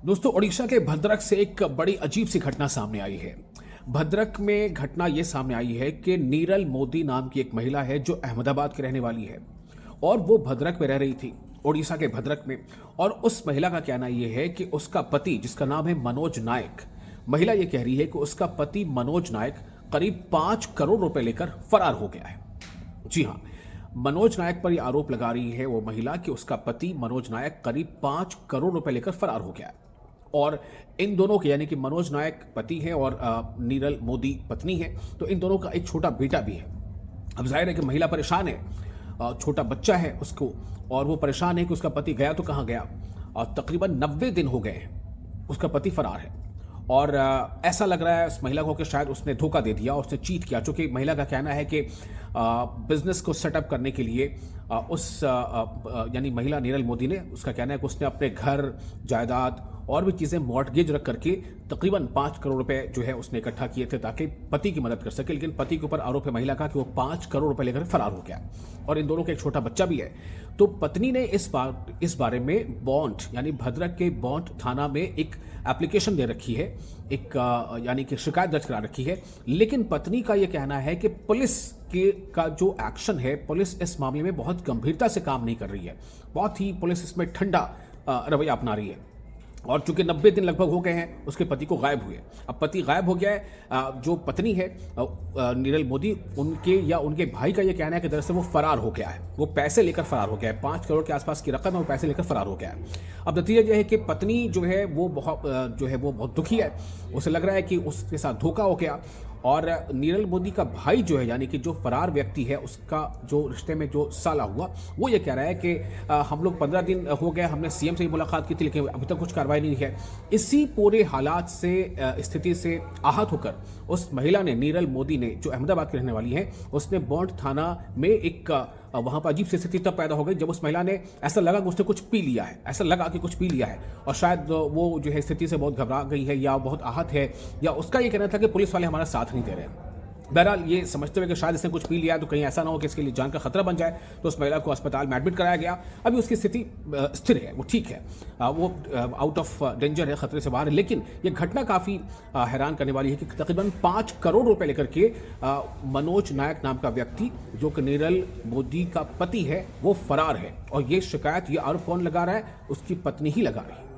दोस्तों, ओडिशा के भद्रक से एक बड़ी अजीब सी घटना सामने आई है। भद्रक में घटना ये सामने आई है कि नीरल मोदी नाम की एक महिला है जो अहमदाबाद की रहने वाली है और वो भद्रक में रह रही थी, ओडिशा के भद्रक में। और उस महिला का कहना ये है कि उसका पति, जिसका नाम है मनोज नायक, महिला ये कह रही है कि उसका पति मनोज नायक करीब 5 करोड़ रुपए लेकर फरार हो गया है। जी हाँ, मनोज नायक पर यह आरोप लगा रही है वो महिला कि उसका पति मनोज नायक करीब 5 करोड़ रुपए लेकर फरार हो गया है। और इन दोनों के, यानी कि मनोज नायक पति है और नीरल मोदी पत्नी है, तो इन दोनों का एक छोटा बेटा भी है। अब जाहिर है कि महिला परेशान है, छोटा बच्चा है उसको, और वो परेशान है कि उसका पति गया तो कहाँ गया। और तकरीबन 90 दिन हो गए हैं उसका पति फरार है। और ऐसा लग रहा है उस महिला को कि शायद उसने धोखा दे दिया, उसने चीट किया। चूँकि महिला का कहना है कि बिजनेस को सेटअप करने के लिए यानी महिला नीरल मोदी ने, उसका कहना है कि उसने अपने घर, जायदाद और भी चीज़ें मॉर्टगेज रख करके तकरीबन 5 करोड़ रुपए जो है उसने इकट्ठा किए थे ताकि पति की मदद कर सके। लेकिन पति के ऊपर आरोप है महिला का कि वो 5 करोड़ रुपए लेकर फरार हो गया और इन दोनों का एक छोटा बच्चा भी है। तो पत्नी ने इस बारे में बॉन्ड, यानी भद्रक के बॉन्ड थाना में एक एप्लीकेशन दे रखी है, एक यानी कि शिकायत दर्ज करा रखी है। लेकिन पत्नी का ये कहना है कि पुलिस का जो एक्शन है, पुलिस इस मामले में बहुत गंभीरता से काम नहीं कर रही है, बहुत ही पुलिस इसमें ठंडा रवैया अपना रही है। और चूंकि 90 दिन लगभग हो गए हैं उसके पति को गायब हुए। अब पति गायब हो गया है, जो पत्नी है नीरल मोदी, उनके या उनके भाई का ये कहना है कि दरअसल वो फरार हो गया है, वो पैसे लेकर फरार हो गया है। 5 करोड़ के आसपास की रकम है, वो पैसे लेकर फरार हो गया है। अब नतीजा यह है कि पत्नी जो है वो बहुत दुखी है, उसे लग रहा है कि उसके साथ धोखा हो गया। और नीरल मोदी का भाई जो है, यानी कि जो फरार व्यक्ति है, उसका जो रिश्ते में जो साला हुआ, वो ये कह रहा है कि हम लोग 15 दिन हो गए, हमने सीएम से ही मुलाकात की थी लेकिन अभी तक कुछ कार्रवाई नहीं है। इसी पूरे हालात से, स्थिति से आहत होकर उस महिला ने, नीरल मोदी ने, जो अहमदाबाद की रहने वाली है, उसने बॉन्ड थाना में एक वहाँ पर अजीब सी स्थिति तब पैदा हो गई जब उस महिला ने, ऐसा लगा कि उसने कुछ पी लिया है, ऐसा लगा कि कुछ पी लिया है और शायद वो जो है स्थिति से बहुत घबरा गई है या बहुत आहत है, या उसका ये कहना था कि पुलिस वाले हमारा साथ नहीं दे रहे हैं। बहरहाल ये समझते हुए कि शायद इसने कुछ पी लिया तो कहीं ऐसा ना हो कि इसके लिए जान का खतरा बन जाए, तो उस महिला को अस्पताल में एडमिट कराया गया। अभी उसकी स्थिति स्थिर है, वो ठीक है, वो आउट ऑफ डेंजर है, खतरे से बाहर है। लेकिन ये घटना काफ़ी हैरान करने वाली है कि तकरीबन 5 करोड़ रुपए लेकर के मनोज नायक नाम का व्यक्ति, जो कि नीरल मोदी का पति है, वो फरार है। और ये शिकायत, ये आरोप कौन लगा रहा है? उसकी पत्नी ही लगा रही है।